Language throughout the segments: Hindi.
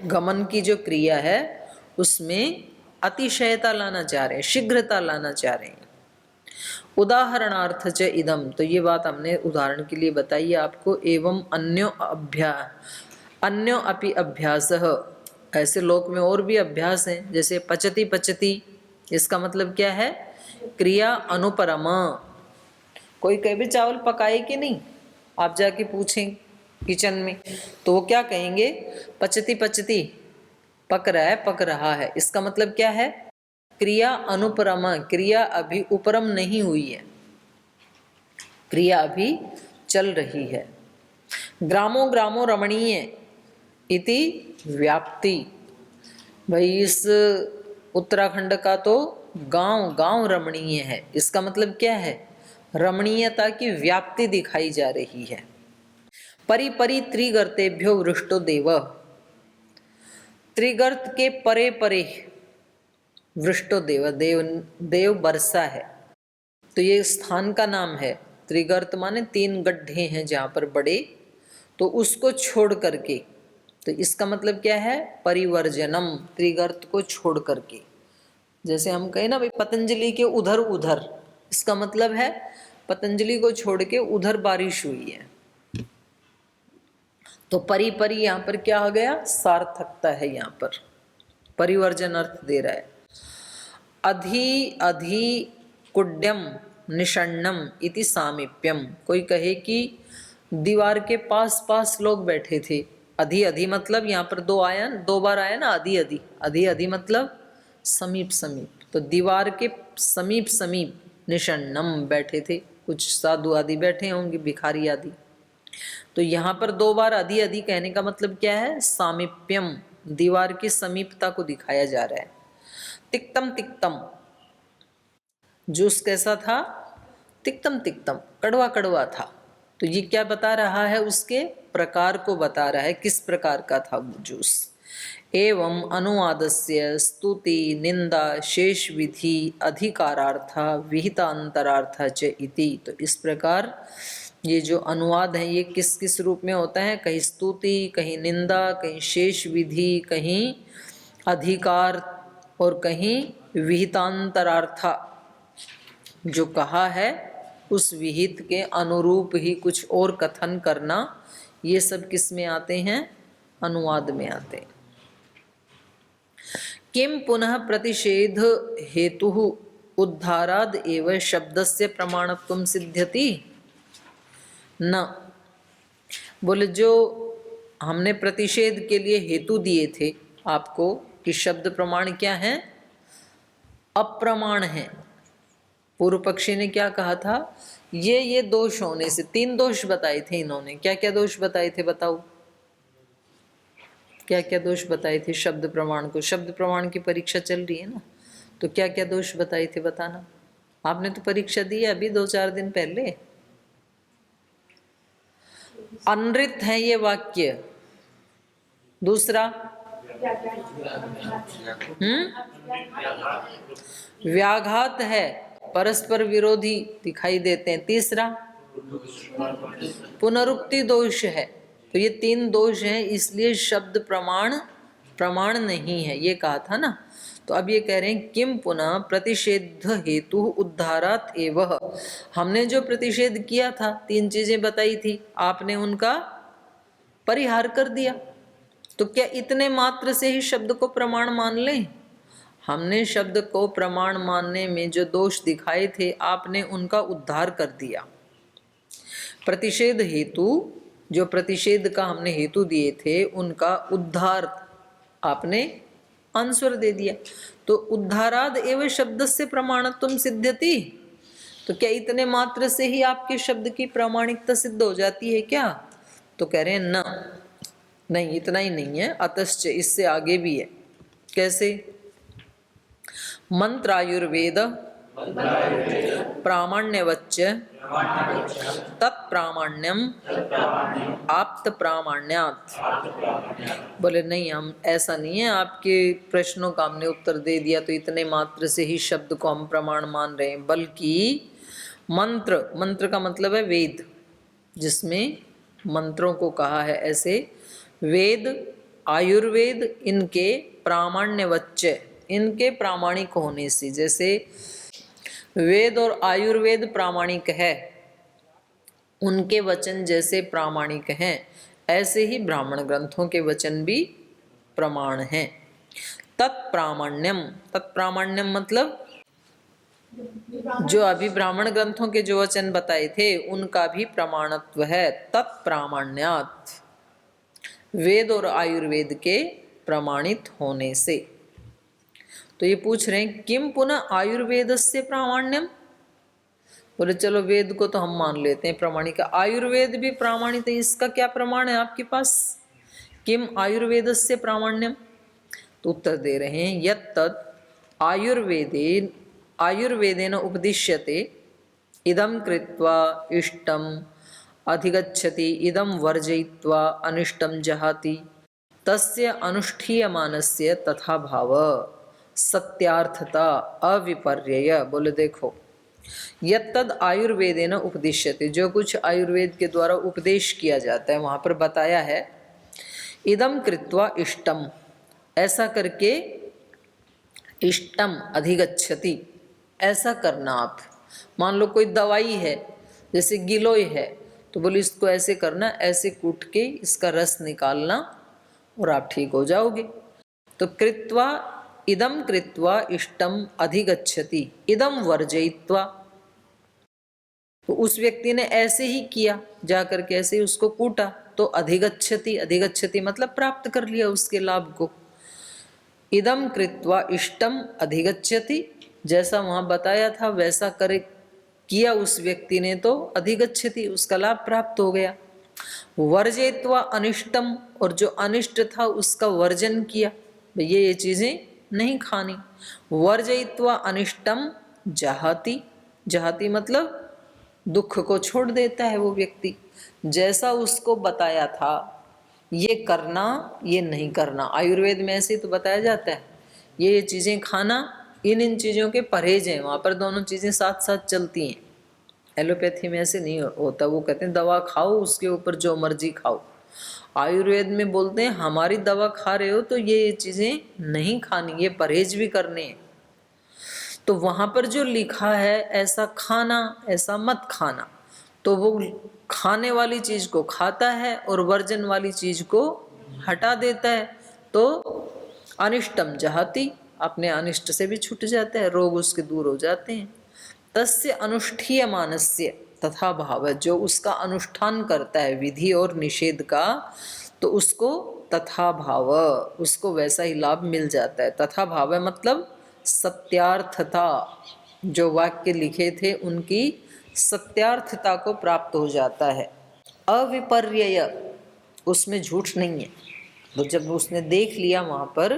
गमन की जो क्रिया है उसमें अतिशयता लाना चाह रहे हैं, शीघ्रता लाना चाह रहे हैं। उदाहरणार्थ च इदम, तो ये बात हमने उदाहरण के लिए बताई आपको। एवं अन्यो अपि अभ्यासः, ऐसे लोक में और भी अभ्यास हैं, जैसे पचति पचति, इसका मतलब क्या है? क्रिया अनुपरमा। कोई कहे भी चावल पकाए कि नहीं, आप जाके पूछें किचन में तो वो क्या कहेंगे? पचती पचती, पक रहा है, पक रहा है। इसका मतलब क्या है? क्रिया अनुपरमा, क्रिया अभी उपरम नहीं हुई है, क्रिया अभी चल रही है। ग्रामो ग्रामो रमणीय इति व्याप्ति, भाई इस उत्तराखंड का तो गांव गांव रमणीय है, इसका मतलब क्या है? रमणीयता की व्याप्ति दिखाई जा रही है। परि परि त्रिगर्तेभ्यो वृष्टो देव, त्रिगर्त के परे परे वृष्टो देव, देव देव बरसा है। तो ये स्थान का नाम है। त्रिगर्त माने 3 गड्ढे हैं जहां पर बड़े, तो उसको छोड़ करके, तो इसका मतलब क्या है? परिवर्जनम, त्रिगर्त को छोड़ करके। जैसे हम कहें ना भाई पतंजलि के उधर उधर, इसका मतलब है पतंजलि को छोड़ के उधर बारिश हुई है। तो परी परी यहाँ पर क्या हो गया? सार्थकता है, यहाँ पर परिवर्जन अर्थ दे रहा है। अधि अधि कुड्यम निषण्णम इति सामीप्यम, कोई कहे कि दीवार के पास पास लोग बैठे थे। अधि अधि मतलब यहाँ पर 2 बार आया ना, अधि अधि, अधि अधि मतलब समीप समीप, तो दीवार के समीप समीप निषण्णम बैठे थे, कुछ साधु आदि बैठे होंगे, भिखारी आदि। तो यहाँ पर 2 बार अधि अधि कहने का मतलब क्या है? सामीप्यम, दीवार की समीपता को दिखाया जा रहा है। तिक्तम तिक्तम, जूस कैसा था? तिक्तम तिक्तम, कड़वा कड़वा था। तो ये क्या बता रहा है? उसके प्रकार को बता रहा है, किस प्रकार का था वो जूस। एवं अनुवादस्य स्तुति निंदा शेष विधि अधिकारार्थ विहितांतरार्थ च इति, तो इस प्रकार ये जो अनुवाद है ये किस किस रूप में होता है? कहीं स्तुति, कहीं निंदा, कहीं शेष विधि, कहीं अधिकार और कहीं विहितांतरार्थ। जो कहा है उस विहित के अनुरूप ही कुछ और कथन करना, ये सब किस में आते हैं? अनुवाद में आते हैं। किम पुनः प्रतिषेध हेतु उद्धाराद एवं शब्दस्य प्रमाणत्वं सिद्ध्यति न, बोले जो हमने प्रतिषेध के लिए हेतु दिए थे आपको कि शब्द प्रमाण क्या है? अप्रमाण है। पूर्व पक्षी ने क्या कहा था? ये दोष होने से, 3 दोष बताए थे इन्होंने। क्या क्या दोष बताए थे बताओ? क्या क्या दोष बताए थे शब्द प्रमाण को? शब्द प्रमाण की परीक्षा चल रही है ना, तो क्या क्या दोष बताए थे बताना। आपने तो परीक्षा दी है अभी 2-4 दिन पहले। अनृत है ये वाक्य। दूसरा व्याघात है, परस्पर विरोधी दिखाई देते हैं। तीसरा पुनरुक्ति दोष है। तो ये 3 दोष हैं, इसलिए शब्द प्रमाण नहीं है, ये कहा था ना। तो अब ये कह रहे हैं किम पुनः प्रतिषेध हेतु उद्धारात एवं, हमने जो प्रतिषेध किया था 3 चीजें बताई थी, आपने उनका परिहार कर दिया। तो क्या इतने मात्र से ही शब्द को प्रमाण मान लें? हमने शब्द को प्रमाण मानने में जो दोष दिखाए थे आपने उनका उद्धार कर दिया। प्रतिषेध हेतु, जो प्रतिषेध का हमने हेतु दिए थे उनका उद्धार आपने आंसर दे दिया। तो उद्धाराद एवं शब्द से प्रमाणत्वं सिद्ध्यति, तो क्या इतने मात्र से ही आपके शब्द की प्रामाणिकता सिद्ध हो जाती है क्या? तो कह रहे हैं ना, नहीं इतना ही नहीं है, अतश्च इससे आगे भी है। कैसे? मंत्रायुर्वेद प्रामाण्यवच्च तत्प्रामाण्यम आप्त प्रामाण्यात्। बोले नहीं, हम ऐसा नहीं है, आपके प्रश्नों का हमने उत्तर दे दिया तो इतने मात्र से ही शब्द को हम प्रमाण मान रहे हैं, बल्कि मंत्र का मतलब है वेद, जिसमें मंत्रों को कहा है। ऐसे वेद आयुर्वेद इनके प्रामाण्यवच्च, इनके प्रामाणिक होने से, जैसे वेद और आयुर्वेद प्रामाणिक है, उनके वचन जैसे प्रामाणिक हैं, ऐसे ही ब्राह्मण ग्रंथों के वचन भी प्रमाण हैं। तत्प्रामाण्यम, तत्प्रामाण्यम मतलब जो अभी ब्राह्मण ग्रंथों के जो वचन बताए थे उनका भी प्रमाणत्व है। तत्प्रामाण्यात्, वेद और आयुर्वेद के प्रमाणित होने से। तो ये पूछ रहे हैं किम पुनः आयुर्वेदस्य प्रामाण्यम। बोले चलो वेद को तो हम मान लेते हैं प्रामाणिक, आयुर्वेद भी प्रामाणिक है, इसका क्या प्रमाण है आपके पास? किम आयुर्वेदस्य प्रामाण्यम। तो उत्तर दे रहे हैं यत् तत् आयुर्वेदेन उपदिश्यते इदं कृत्वा इष्टम अधिगच्छति इदं वर्जयित्वा अनिष्टं जहाति तस्य अनुष्ठीयमानस्य तथा भाव सत्यार्थता अविपर्यय। बोले देखो यत्तद आयुर्वेदेन उपदिश्यते, जो कुछ आयुर्वेद के द्वारा उपदेश किया जाता है वहाँ पर बताया है इदम कृत्वा इष्टम, ऐसा करके इष्टम अधिगच्छति, ऐसा करना आप। मान लो कोई दवाई है जैसे गिलोय है तो बोले इसको ऐसे करना, ऐसे कूट के इसका रस निकालना और आप ठीक हो जाओगे। तो कृत्वा इदम कृत्वा इष्टम अधिगच्छति इदम वर्जयित्वा, तो उस व्यक्ति ने ऐसे ही किया, जाकर के ऐसे ही उसको कूटा तो अधिगच्छति, अधिगच्छति मतलब प्राप्त कर लिया उसके लाभ को। इदम कृत्वा इष्टम अधिगच्छति, जैसा वहां बताया था वैसा करे किया उस व्यक्ति ने तो अधिगच्छति, उसका लाभ प्राप्त हो गया। वर्जयित्वा अनिष्टम, और जो अनिष्ट था उसका वर्जन किया, ये चीजें नहीं खानी। वर्जयित्वा अनिष्टम जहाति, जहाति मतलब दुख को छोड़ देता है वो व्यक्ति। जैसा उसको बताया था ये करना ये नहीं करना, आयुर्वेद में ऐसे तो बताया जाता है ये चीज़ें खाना, इन चीज़ों के परहेज हैं, वहाँ पर दोनों चीज़ें साथ साथ चलती हैं। एलोपैथी में ऐसे नहीं होता, वो कहते हैं दवा खाओ उसके ऊपर जो मर्जी खाओ। आयुर्वेद में बोलते हैं हमारी दवा खा रहे हो तो ये चीज़ें नहीं खानी, ये परहेज भी करने हैं। तो वहाँ पर जो लिखा है ऐसा खाना ऐसा मत खाना, तो वो खाने वाली चीज़ को खाता है और वर्जन वाली चीज़ को हटा देता है, तो अनिष्टम जहाति, अपने अनिष्ट से भी छूट जाता है, रोग उसके दूर हो जाते हैं। तस्य अनुष्ठीयमानस्य तथा भाव, जो उसका अनुष्ठान करता है विधि और निषेध का, तो उसको तथा भाव, उसको वैसा ही लाभ मिल जाता है। तथा भाव मतलब सत्यार्थता, जो वाक्य लिखे थे उनकी सत्यार्थता को प्राप्त हो जाता है। अविपर्यय, उसमें झूठ नहीं है। तो जब उसने देख लिया वहां पर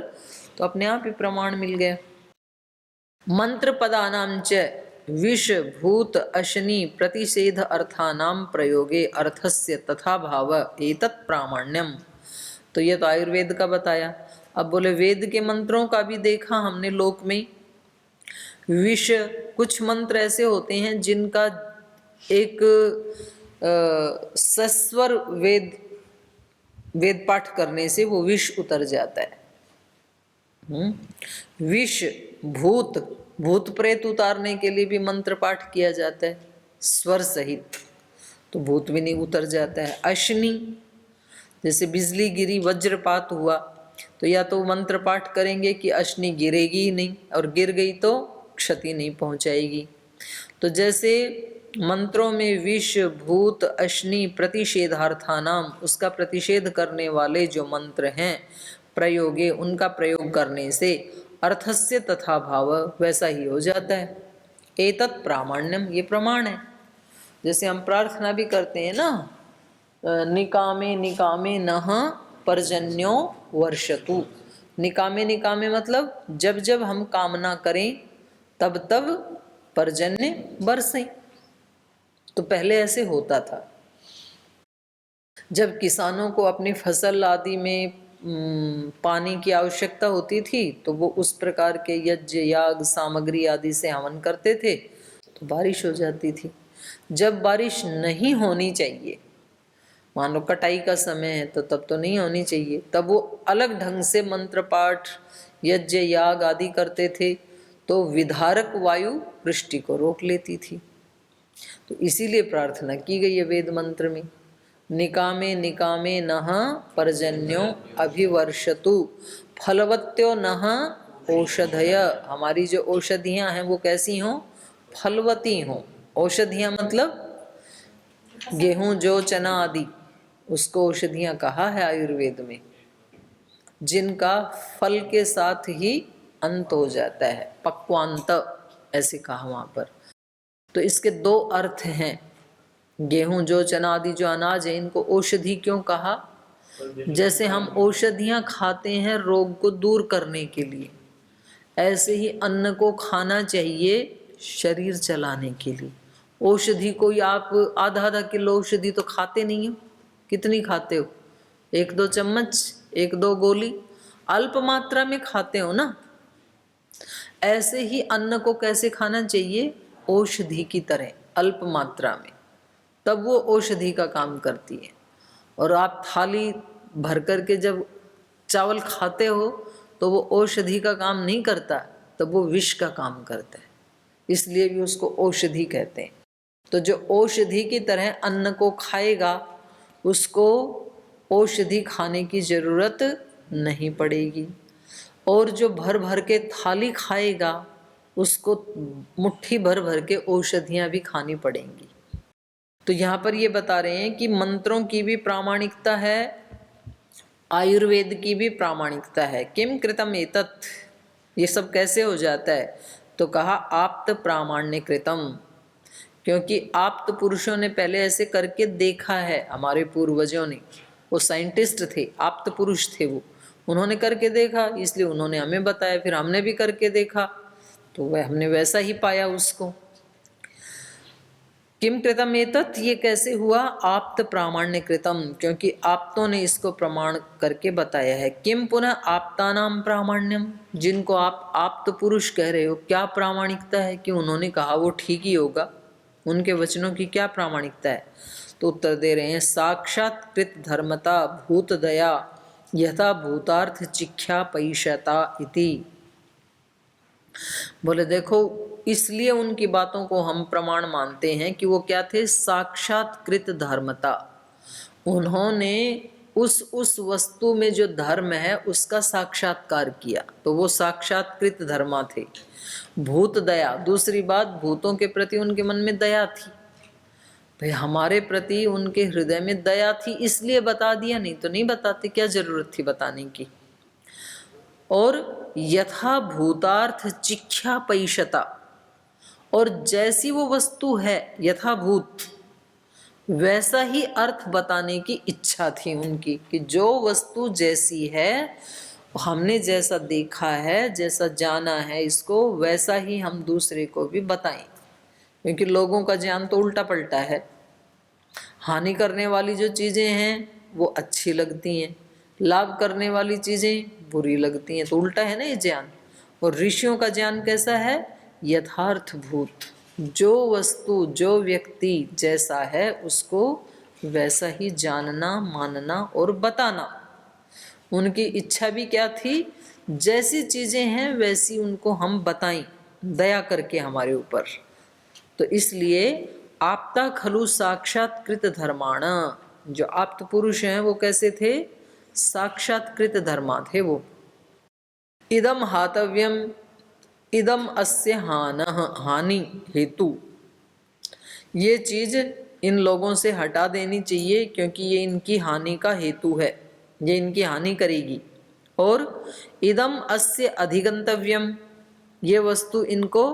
तो अपने आप ही प्रमाण मिल गया। मंत्र पदानां च विष भूत अशनि प्रतिषेध अर्थानां प्रयोगे अर्थस्य तथा भाव एतत् प्रामाण्यम। तो ये तो आयुर्वेद का बताया। अब बोले वेद के मंत्रों का भी देखा हमने लोक में। विष, कुछ मंत्र ऐसे होते हैं जिनका एक सस्वर वेद पाठ करने से वो विष उतर जाता है। विष, भूत प्रेत उतारने के लिए भी मंत्र पाठ किया जाता है स्वर सहित, तो भूत भी नहीं उतर जाता है। अश्नि, जैसे बिजली गिरी वज्रपात हुआ तो या तो मंत्र पाठ करेंगे कि अश्नि गिरेगी ही नहीं, और गिर गई तो क्षति नहीं पहुंचाएगी। तो जैसे मंत्रों में विष भूत अश्नि प्रतिषेधार्थानाम, उसका प्रतिषेध करने वाले जो मंत्र हैं प्रयोगे, उनका प्रयोग करने से अर्थस्य तथा भाव वैसा ही हो जाता है। एतत् प्रामाण्यम, ये प्रमाण है। जैसे हम प्रार्थना भी करते हैं ना, निकामे निकामे नः पर्जन्यो वर्षतु। निकामे निकामे मतलब जब जब हम कामना करें तब तब पर्जन्य बरसे। तो पहले ऐसे होता था, जब किसानों को अपनी फसल आदि में पानी की आवश्यकता होती थी तो वो उस प्रकार के यज्ञ याग सामग्री आदि से हवन करते थे तो बारिश हो जाती थी। जब बारिश नहीं होनी चाहिए मान लो कटाई का समय है तो तब तो नहीं होनी चाहिए, तब वो अलग ढंग से मंत्र पाठ यज्ञ याग आदि करते थे, तो विधारक वायु वृष्टि को रोक लेती थी। तो इसीलिए प्रार्थना की गई है वेद मंत्र में, निकामे निकामे नः पर्जन्यो अभिवर्षतु फलवत्यो नः औषधय। हमारी जो औषधियां हैं वो कैसी हों? फलवती हों। औषधियां मतलब गेहूं जौ चना आदि, उसको औषधियां कहा है आयुर्वेद में, जिनका फल के साथ ही अंत हो जाता है, पक्वांत ऐसे कहा वहां पर। तो इसके दो अर्थ हैं, गेहूं जौ चना आदि जो अनाज है इनको औषधि क्यों कहा? जैसे हम औषधियां खाते हैं रोग को दूर करने के लिए, ऐसे ही अन्न को खाना चाहिए शरीर चलाने के लिए। औषधि कोई आप आधा आधा किलो औषधि तो खाते नहीं हो, कितनी खाते हो? एक दो चम्मच, एक दो गोली, अल्प मात्रा में खाते हो ना। ऐसे ही अन्न को कैसे खाना चाहिए? औषधि की तरह, अल्प मात्रा में, तब वो औषधि का काम करती है। और आप थाली भर करके जब चावल खाते हो तो वो औषधि का काम नहीं करता, तब वो विष का काम करता है, इसलिए भी उसको औषधि कहते हैं। तो जो औषधि की तरह अन्न को खाएगा उसको औषधि खाने की जरूरत नहीं पड़ेगी, और जो भर भर के थाली खाएगा उसको मुट्ठी भर भर के औषधियां भी खानी पड़ेंगी। तो यहाँ पर ये बता रहे हैं कि मंत्रों की भी प्रामाणिकता है, आयुर्वेद की भी प्रामाणिकता है। किम कृतम एतत्, ये सब कैसे हो जाता है? तो कहा आप्त प्रामाण्य कृतम, क्योंकि आप्त पुरुषों ने पहले ऐसे करके देखा है, हमारे पूर्वजों ने, वो साइंटिस्ट थे, आप्त पुरुष थे वो, उन्होंने करके देखा, इसलिए उन्होंने हमें बताया, फिर हमने भी करके देखा तो वह हमने वैसा ही पाया उसको। किम कृतम एतत्, ये कैसे हुआ? आप्त प्रामाण्य कृतम, क्योंकि आप्तों ने इसको प्रमाण करके बताया है। किम पुनः आप्तानाम प्रामाण्यम, जिनको आप आप्त पुरुष कह रहे हो, क्या प्रामाणिकता है कि उन्होंने कहा वो ठीक ही होगा, उनके वचनों की क्या प्रामाणिकता है? तो उत्तर दे रहे हैं साक्षात कृत धर्मता भूत दया यथा भूतार्थ चिख्या पैशता इति। बोले देखो, इसलिए उनकी बातों को हम प्रमाण मानते हैं कि वो क्या थे? साक्षात्कृत धर्मता, उन्होंने उस वस्तु में जो धर्म है उसका साक्षात्कार किया, तो वो साक्षात्कृत धर्मा थे। भूत दया, दूसरी बात, भूतों के प्रति उनके मन में दया थी, भाई हमारे प्रति उनके हृदय में दया थी, इसलिए बता दिया, नहीं तो नहीं बताते, क्या जरूरत थी बताने की। और यथा भूतार्थ चिख्या पैशता, और जैसी वो वस्तु है यथाभूत वैसा ही अर्थ बताने की इच्छा थी उनकी, कि जो वस्तु जैसी है, हमने जैसा देखा है, जैसा जाना है इसको, वैसा ही हम दूसरे को भी बताएं, क्योंकि लोगों का ज्ञान तो उल्टा पलटा है। हानि करने वाली जो चीज़ें हैं वो अच्छी लगती हैं, लाभ करने वाली चीज़ें बुरी लगती हैं, तो उल्टा है ना ये ज्ञान। और ऋषियों का ज्ञान कैसा है? यथार्थभूत, जो वस्तु जो व्यक्ति जैसा है उसको वैसा ही जानना, मानना और बताना। उनकी इच्छा भी क्या थी? जैसी चीज़ें हैं वैसी उनको हम बताएं, दया करके हमारे ऊपर। तो इसलिए आप्ता खलु साक्षात्कृत धर्माण, जो आप्त पुरुष हैं वो कैसे थे? साक्षात्कृत धर्मा थे वो। इदम हातव्यम इदम अस्य हानः, हानि हेतु, ये चीज इन लोगों से हटा देनी चाहिए क्योंकि ये इनकी हानि का हेतु है, ये इनकी हानि करेगी। और इदम अस्य अधिगंतव्यम, ये वस्तु इनको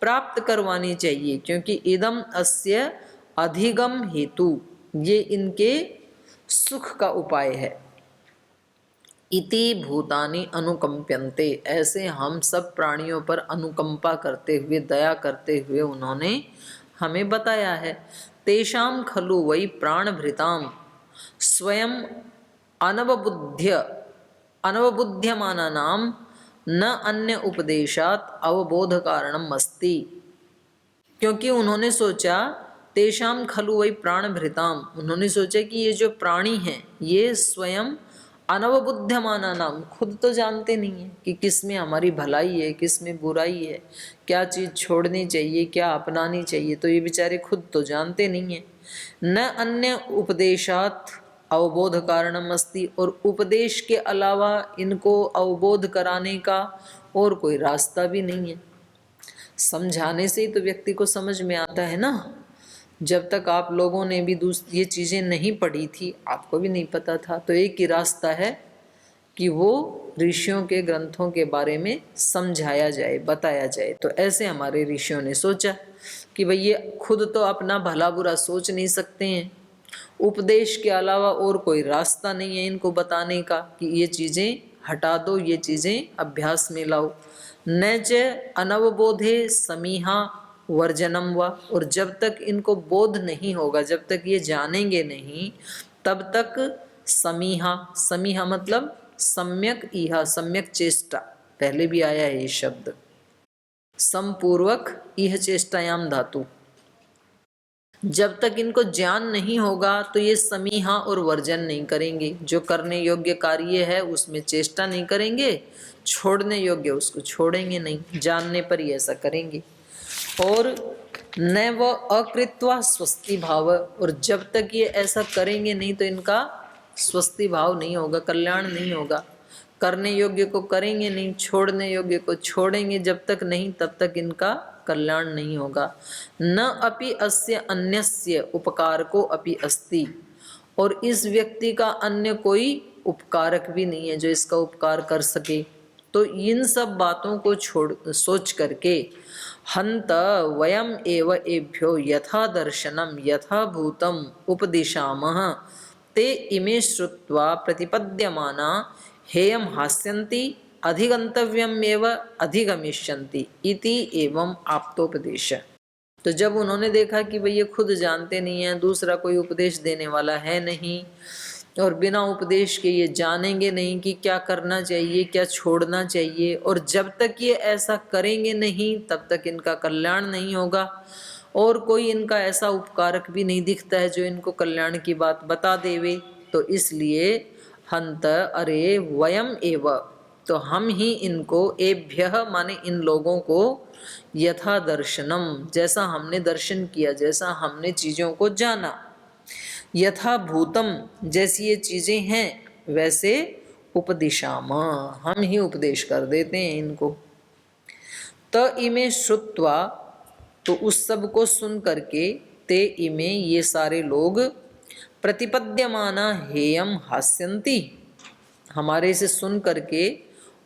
प्राप्त करवानी चाहिए क्योंकि इदम अस्य अधिगम हेतु, ये इनके सुख का उपाय है। इति भूतानि अनुकंप्यन्ते, ऐसे हम सब प्राणियों पर अनुकंपा करते हुए, दया करते हुए उन्होंने हमें बताया है। तेषां खलु वै प्राणभृतां स्वयं अनवबुध्यमानानां न अन्य उपदेशात अवबोध कारणम अस्ति, क्योंकि उन्होंने सोचा तेषाम खलु वै प्राणभृताम, उन्होंने सोचा कि ये जो प्राणी हैं ये स्वयं अनवबुध्यमाना नाम, खुद तो जानते नहीं है कि किस में हमारी भलाई है किस में बुराई है, क्या चीज़ छोड़नी चाहिए क्या अपनानी चाहिए, तो ये बेचारे खुद तो जानते नहीं है। न अन्य उपदेशात अवबोध कारणम अस्ति, और उपदेश के अलावा इनको अवबोध कराने का और कोई रास्ता भी नहीं है। समझाने से ही तो व्यक्ति को समझ में आता है ना। जब तक आप लोगों ने भी ये चीज़ें नहीं पढ़ी थी, आपको भी नहीं पता था, तो एक ही रास्ता है कि वो ऋषियों के ग्रंथों के बारे में समझाया जाए बताया जाए। तो ऐसे हमारे ऋषियों ने सोचा कि भाई ये खुद तो अपना भला बुरा सोच नहीं सकते हैं, उपदेश के अलावा और कोई रास्ता नहीं है इनको बताने का कि ये चीज़ें हटा दो, ये चीज़ें अभ्यास में लाओ। न च अनवबोधे समीहा वर्जनम व, और जब तक इनको बोध नहीं होगा, जब तक ये जानेंगे नहीं, तब तक समीहा, समीहा मतलब सम्यक इहा, सम्यक चेष्टा, पहले भी आया है ये शब्द, समपूर्वक इह चेष्टायाम धातु। जब तक इनको ज्ञान नहीं होगा तो ये समीहा और वर्जन नहीं करेंगे, जो करने योग्य कार्य है उसमें चेष्टा नहीं करेंगे, छोड़ने योग्य उसको छोड़ेंगे नहीं, जानने पर ही ऐसा करेंगे। और न वो अकृत्वा स्वस्ति भाव, और जब तक ये ऐसा करेंगे नहीं तो इनका स्वस्ति भाव नहीं होगा, कल्याण नहीं होगा। करने योग्य को करेंगे नहीं, छोड़ने योग्य को छोड़ेंगे जब तक नहीं, तब तक इनका कल्याण नहीं होगा। न अपि अस्य अन्यस्य उपकार को अपि अस्ति, और इस व्यक्ति का अन्य कोई उपकारक भी नहीं है जो इसका उपकार कर सके। तो इन सब बातों को सोच करके हंत वयम एव एभ्यो यथा दर्शनम यथा भूतम उपदिशामः ते इमे श्रुत्वा प्रतिपद्यमाना हेयम हास्यन्ति अधिगंतव्यम एव अधिगमिष्यन्ति इति एवं आप्तोपदेश। तो जब उन्होंने देखा कि भाई ये खुद जानते नहीं है, दूसरा कोई उपदेश देने वाला है नहीं, और बिना उपदेश के ये जानेंगे नहीं कि क्या करना चाहिए क्या छोड़ना चाहिए, और जब तक ये ऐसा करेंगे नहीं तब तक इनका कल्याण नहीं होगा, और कोई इनका ऐसा उपकारक भी नहीं दिखता है जो इनको कल्याण की बात बता देवे। तो इसलिए हंत अरे वयम एव, तो हम ही इनको, एभ्यः माने इन लोगों को, यथा दर्शनम जैसा हमने दर्शन किया, जैसा हमने चीज़ों को जाना, यथा भूतम जैसी ये चीज़ें हैं वैसे उपदिशामा हम ही उपदेश कर देते हैं इनको। त इमे श्रुत्वा, तो उस सब को सुन करके, ते इमे ये सारे लोग, प्रतिपद्यमाना हेयम हास्यन्ति, हमारे से सुन करके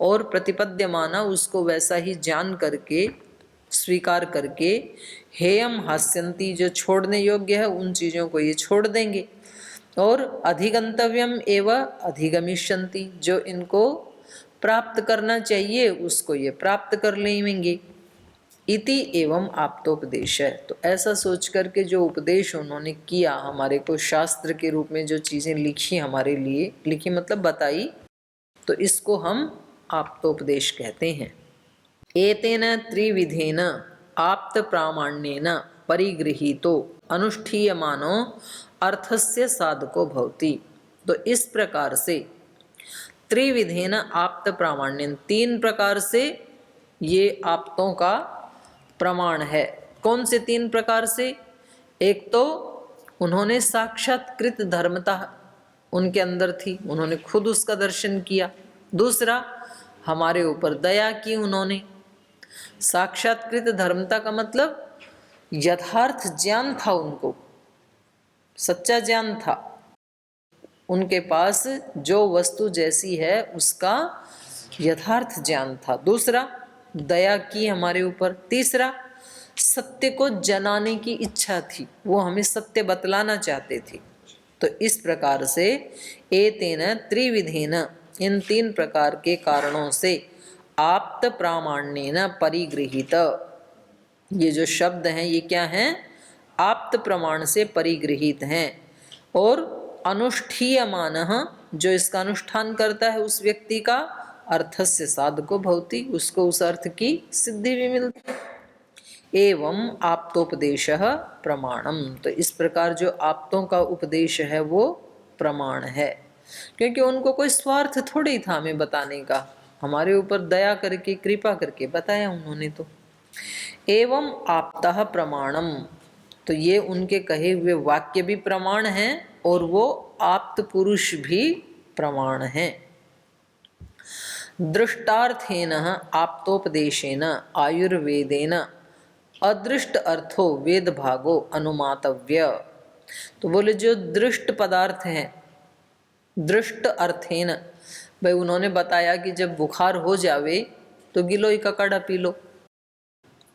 और प्रतिपद्यमाना उसको वैसा ही जान करके स्वीकार करके, हेयम हास्यन्ति जो छोड़ने योग्य है उन चीज़ों को ये छोड़ देंगे, और अधिगंतव्यम एव अधिगमिष्यन्ति जो इनको प्राप्त करना चाहिए उसको ये प्राप्त कर लेंगे। इति एवं आप्तोपदेश है। तो ऐसा सोच करके जो उपदेश उन्होंने किया हमारे को, शास्त्र के रूप में जो चीज़ें लिखी हमारे लिए, लिखी मतलब बताई, तो इसको हम आप्तोपदेश कहते हैं। एतेन त्रिविधेन आप्त प्रामाण्येन परिगृहीतो अनुष्ठीयमानो अर्थस्य साधको भवति। तो इस प्रकार से त्रिविधेन आप्त प्रामाण्यन, तीन प्रकार से ये आप्तों का प्रमाण है। कौन से तीन प्रकार से? एक तो उन्होंने साक्षात्कृत धर्मता उनके अंदर थी, उन्होंने खुद उसका दर्शन किया। दूसरा, हमारे ऊपर दया की उन्होंने। साक्षात्कृत धर्मता का मतलब यथार्थ ज्ञान था, उनको सच्चा ज्ञान था, उनके पास जो वस्तु जैसी है उसका यथार्थ ज्ञान था। दूसरा, दया की हमारे ऊपर। तीसरा, सत्य को जनाने की इच्छा थी, वो हमें सत्य बतलाना चाहते थे। तो इस प्रकार से एतेन त्रिविधेन, इन तीन प्रकार के कारणों से, आप्त प्रामाण्येन परिगृहीत, ये जो शब्द हैं ये क्या हैं? आप्त प्रमाण से परिगृहीत हैं। और अनुष्ठीयमानः, जो इसका अनुष्ठान करता है उस व्यक्ति का, अर्थस्य साधको भवति, उसको उस अर्थ की सिद्धि भी मिलती है। एवं आप्तोपदेशः प्रमाणम। तो इस प्रकार जो आप्तों का उपदेश है वो प्रमाण है, क्योंकि उनको कोई स्वार्थ थोड़ी था हमें बताने का, हमारे ऊपर दया करके कृपा करके बताया उन्होंने। तो एवं आप्तः प्रमाणम, तो ये उनके कहे हुए वाक्य भी प्रमाण हैं और वो आप्त पुरुष भी प्रमाण हैं। दृष्टार्थेन आप्तोपदेशेन आयुर्वेदेन अदृष्ट अर्थो वेद भागो अनुमातव्य। तो बोले जो दृष्ट पदार्थ हैं, दृष्ट अर्थेन, भाई उन्होंने बताया कि जब बुखार हो जावे तो गिलोय का काढ़ा पी लो,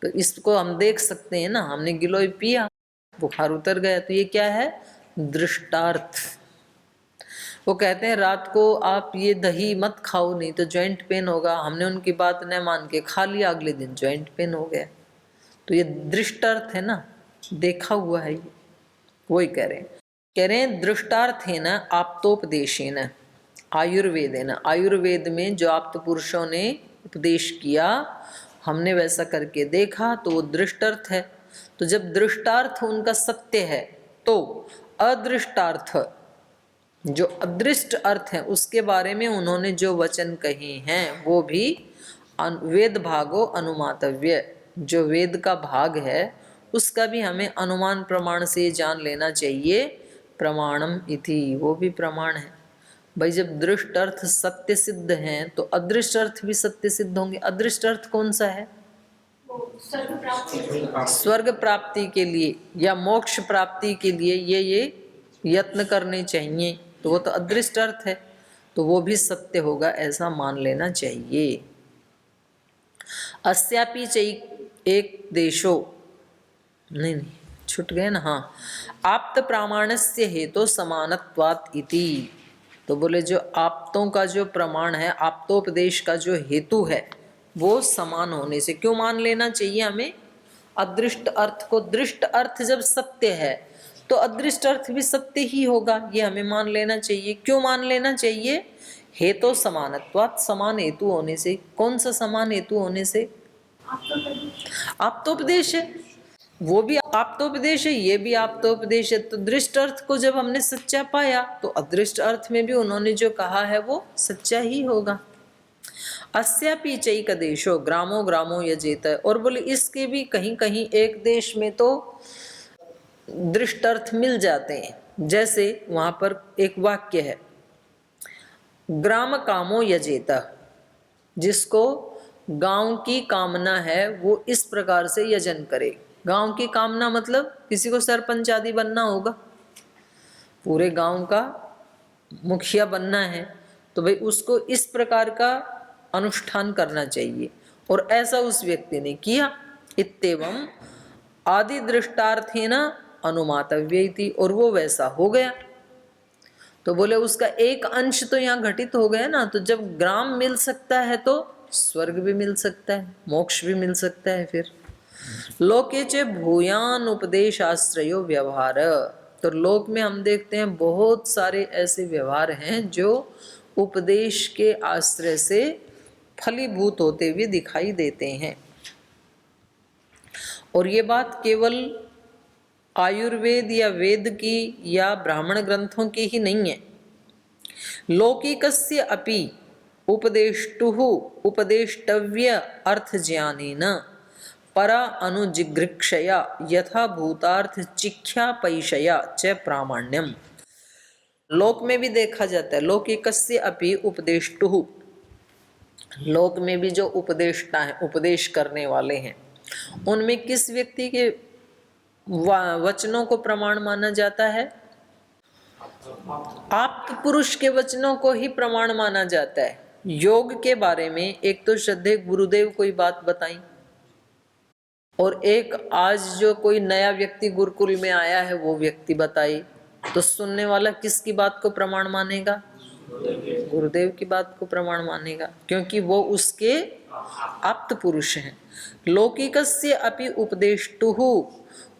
तो इसको हम देख सकते हैं ना, हमने गिलोय पिया बुखार उतर गया, तो ये क्या है? दृष्टार्थ। वो कहते हैं रात को आप ये दही मत खाओ नहीं तो जॉइंट पेन होगा, हमने उनकी बात न मान के खा लिया, अगले दिन जॉइंट पेन हो गया। तो ये दृष्टार्थ है ना, देखा हुआ है ये, वही कह रहे हैं दृष्टार्थ है ना आप्तोपदेशेन आयुर्वेदेन। आयुर्वेद में जो आप्त पुरुषों ने उपदेश किया हमने वैसा करके देखा तो वो दृष्टार्थ है। तो जब दृष्टार्थ उनका सत्य है तो अदृष्टार्थ जो अदृष्ट अर्थ है उसके बारे में उन्होंने जो वचन कहे हैं वो भी वेद भागो अनुमातव्य, जो वेद का भाग है उसका भी हमें अनुमान प्रमाण से जान लेना चाहिए। प्रमाणम इति, वो भी प्रमाण है। भाई जब दृष्ट अर्थ सत्य सिद्ध हैं तो अदृष्ट अर्थ भी सत्य सिद्ध होंगे। अदृष्ट अर्थ कौन सा है? स्वर्ग प्राप्ति के लिए या मोक्ष प्राप्ति के लिए ये यत्न करने चाहिए, तो वो तो अदृष्ट अर्थ है, तो वो भी सत्य होगा ऐसा मान लेना चाहिए। अस्यापि एक देशो, नहीं छूट गए ना, हाँ, आप्त प्रामाणस्य हेतु समानत्वात् इति। तो बोले जो आप्तों का जो प्रमाण है, आप्तोपदेश का जो हेतु है वो समान होने से। क्यों मान लेना चाहिए हमें? अदृष्ट अर्थ को, दृष्ट अर्थ जब सत्य है तो अदृष्ट अर्थ भी सत्य ही होगा, ये हमें मान लेना चाहिए। क्यों मान लेना चाहिए? हेतु समानत्वात्, समान हेतु होने से। कौन सा समान हेतु होने से? आप्तोपदेश है, वो भी आप्तोपदेश है, ये भी आप्तोपदेश है। तो दृष्ट अर्थ को जब हमने सच्चा पाया तो अदृष्ट अर्थ में भी उन्होंने जो कहा है वो सच्चा ही होगा। अस्यापि चैक देशो ग्रामो ग्रामो यजेत, और बोले इसके भी कहीं कहीं एक देश में तो दृष्ट अर्थ मिल जाते हैं। जैसे वहां पर एक वाक्य है ग्राम कामो यजेत, जिसको गांव की कामना है वो इस प्रकार से यजन करे। गांव की कामना मतलब किसी को सरपंच आदि बनना होगा, पूरे गांव का मुखिया बनना है, तो भाई उसको इस प्रकार का अनुष्ठान करना चाहिए, और ऐसा उस व्यक्ति ने किया। इत्येवं आदि दृष्टार्थेन अनुमातव्य इति, और वो वैसा हो गया। तो बोले उसका एक अंश तो यहाँ घटित हो गया ना, तो जब ग्राम मिल सकता है तो स्वर्ग भी मिल सकता है, मोक्ष भी मिल सकता है। फिर लोके च भूयान उपदेश आश्रयो व्यवहार, तो लोक में हम देखते हैं बहुत सारे ऐसे व्यवहार हैं जो उपदेश के आश्रय से फलीभूत होते हुए दिखाई देते हैं। और ये बात केवल आयुर्वेद या वेद की या ब्राह्मण ग्रंथों की ही नहीं है। लौकिकस्य अपि उपदेष्टुः उपदेष्टव्य अर्थ ज्ञानेन परा अनुजिघृक्षया यथा भूतार्थ चिख्या पैशया च प्रामाण्यम। लोक में भी देखा जाता है लौकिकस्य अपि उपदेष्टुः, लोक में भी जो उपदेष्टा है, उपदेश करने वाले हैं, उनमें किस व्यक्ति के वचनों को प्रमाण माना जाता है? आप्त पुरुष के वचनों को ही प्रमाण माना जाता है। योग के बारे में एक तो श्रद्धेय गुरुदेव कोई बात बताई, और एक आज जो कोई नया व्यक्ति गुरुकुल में आया है वो व्यक्ति बताई, तो सुनने वाला किसकी बात को प्रमाण मानेगा? गुरुदेव की बात को प्रमाण मानेगा, क्योंकि वो उसके आप्त पुरुष हैं। लौकिकस्य अपि उपदेष्टुः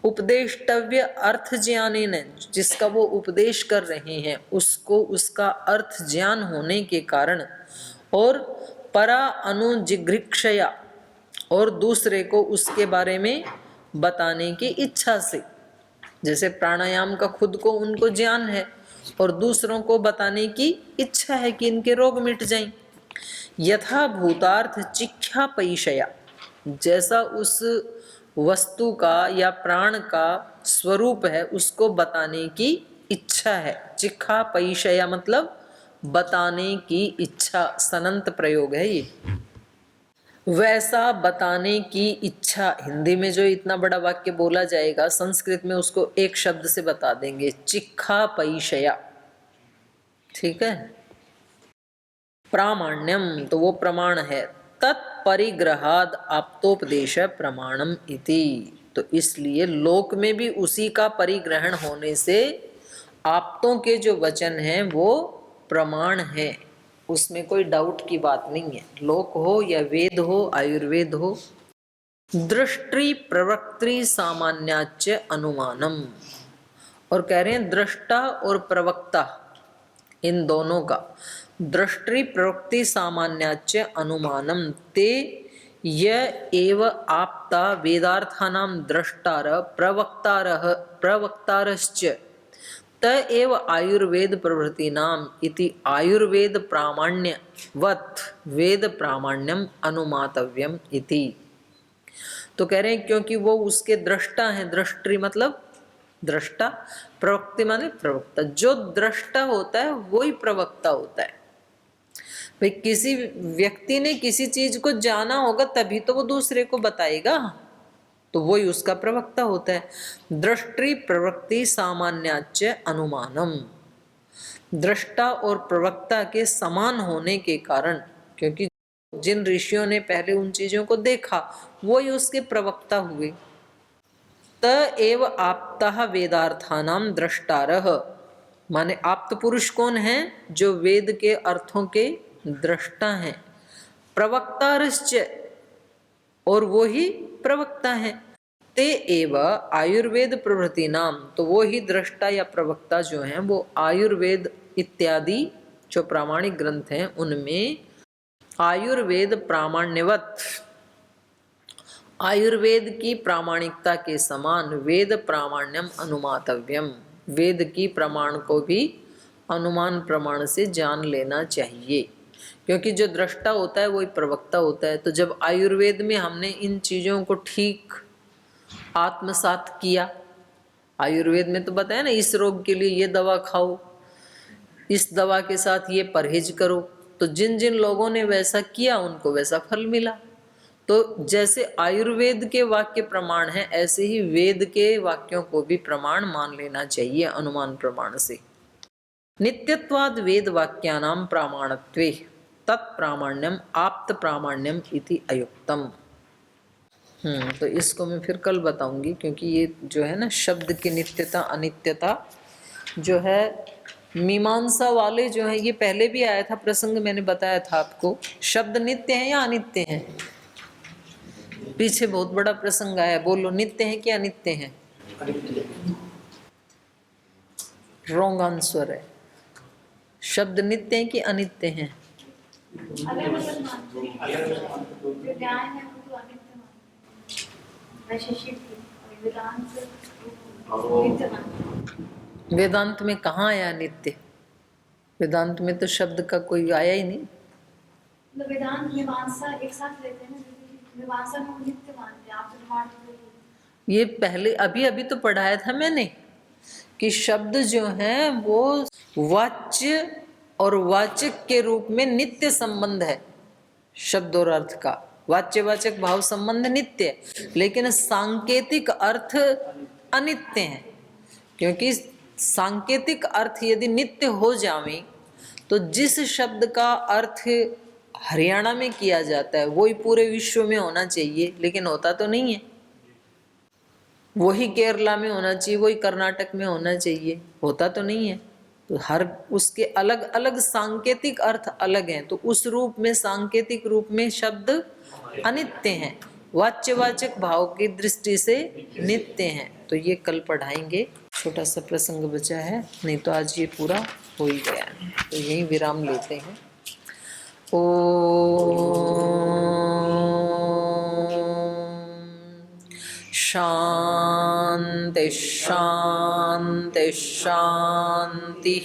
उपदेष्टव्य अर्थ ज्ञानेन, जिसका वो उपदेश कर रहे हैं उसको उसका अर्थ ज्ञान होने के कारण, और परा अनुजिघृक्षया, और दूसरे को उसके बारे में बताने की इच्छा से। जैसे प्राणायाम का खुद को उनको ज्ञान है और दूसरों को बताने की इच्छा है कि इनके रोग मिट जाएं। यथा भूतार्थ चिख्या पैशया, जैसा उस वस्तु का या प्राण का स्वरूप है उसको बताने की इच्छा है। चिख्या पैशया मतलब बताने की इच्छा, सनंत प्रयोग है ये। वैसा बताने की इच्छा, हिंदी में जो इतना बड़ा वाक्य बोला जाएगा, संस्कृत में उसको एक शब्द से बता देंगे, चिख्या पैशया। ठीक है। प्रामाण्यम, तो वो प्रमाण है। तत्परिग्रहाद आप्तोपदेश प्रमाणम इति, तो इसलिए लोक में भी उसी का परिग्रहण होने से आप्तों के जो वचन हैं वो प्रमाण है, उसमें कोई डाउट की बात नहीं है। लोक हो या वेद हो, आयुर्वेद हो। दृष्टि प्रवक्त्री सामान्याच अनुमानम, और कह रहे हैं दृष्टा और प्रवक्ता इन दोनों का, दृष्टि प्रवक्ति सामान्याच अनुमानम ते य एव आप्ता वेदार्थानां द्रष्टार प्रवक्तारश्च त एव आयुर्वेद प्रभृतीनाम इति आयुर्वेद प्रामाण्यवत् वेद प्रामाण्यम अनुमातव्यम इति। तो कह रहे हैं क्योंकि वो उसके दृष्टा हैं, दृष्टि मतलब दृष्टा, प्रवक्ति माने प्रवक्ता। जो दृष्टा होता है वही प्रवक्ता होता है। भाई किसी व्यक्ति ने किसी चीज को जाना होगा तभी तो वो दूसरे को बताएगा, तो वही उसका प्रवक्ता होता है। दृष्टि प्रवक्ति सामान्याच अनुमानम, दृष्टा और प्रवक्ता के समान होने के कारण, क्योंकि जिन ऋषियों ने पहले उन चीजों को देखा वही उसके प्रवक्ता हुए। त एव आप्तः वेदार्थानां द्रष्टारः, माने आप्त पुरुष कौन है? जो वेद के अर्थों के दृष्टा हैं। प्रवक्तारश्च, और वो ही प्रवक्ता हैं। ते एव आयुर्वेद प्रभृति नाम, तो वो ही दृष्टा या प्रवक्ता जो हैं वो आयुर्वेद इत्यादि जो प्रामाणिक ग्रंथ हैं उनमें आयुर्वेद प्रामाण्यवत, आयुर्वेद की प्रामाणिकता के समान वेद प्रामाण्यम अनुमातव्यम, वेद की प्रमाण को भी अनुमान प्रमाण से जान लेना चाहिए, क्योंकि जो दृष्टा होता है वही प्रवक्ता होता है। तो जब आयुर्वेद में हमने इन चीज़ों को ठीक आत्मसात किया, आयुर्वेद में तो बताया ना इस रोग के लिए ये दवा खाओ, इस दवा के साथ ये परहेज करो, तो जिन जिन लोगों ने वैसा किया उनको वैसा फल मिला। तो जैसे आयुर्वेद के वाक्य प्रमाण है, ऐसे ही वेद के वाक्यों को भी प्रमाण मान लेना चाहिए अनुमान प्रमाण से। नित्यत्वाद वेद वाक्यानां प्रामाणत्वे तत्प्रामाण्यम आप्त प्रामाण्यम इति अयुक्तम। तो इसको मैं फिर कल बताऊंगी, क्योंकि ये जो है ना शब्द की नित्यता अनित्यता जो है, मीमांसा वाले जो है, ये पहले भी आया था प्रसंग, मैंने बताया था आपको। शब्द नित्य है या अनित्य है? पीछे बहुत बड़ा प्रसंग आया, बोलो नित्य है कि अनित्य है? रॉन्ग आंसर है। शब्द नित्य है कि अनित्य है? वेदांत में कहाँ आया नित्य? वेदांत में तो शब्द का कोई आया ही नहीं। वेदांत मीमांसा एक साथ लेते हैं ना, मीमांसा में नित्य मानते हैं आप तो। ये पहले अभी अभी तो पढ़ाया था मैंने कि शब्द जो हैं वो वाच्य और वाचक के रूप में नित्य संबंध है। शब्द और अर्थ का वाच्यवाचक भाव संबंध नित्य है, लेकिन सांकेतिक अर्थ अनित्य है। क्योंकि सांकेतिक अर्थ यदि नित्य हो जावे तो जिस शब्द का अर्थ हरियाणा में किया जाता है वही पूरे विश्व में होना चाहिए, लेकिन होता तो नहीं है। वही केरला में होना चाहिए, वही कर्नाटक में होना चाहिए, होता तो नहीं है। तो हर उसके अलग अलग सांकेतिक अर्थ अलग हैं, तो उस रूप में सांकेतिक रूप में शब्द अनित्य हैं, वाच्यवाचक भाव की दृष्टि से नित्य हैं। तो ये कल पढ़ाएंगे। छोटा सा प्रसंग बचा है, नहीं तो आज ये पूरा हो ही गया है। तो यही विराम लेते हैं। ओम शांति शांति शांति।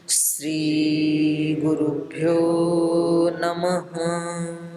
श्री गुरुभ्यो नमः।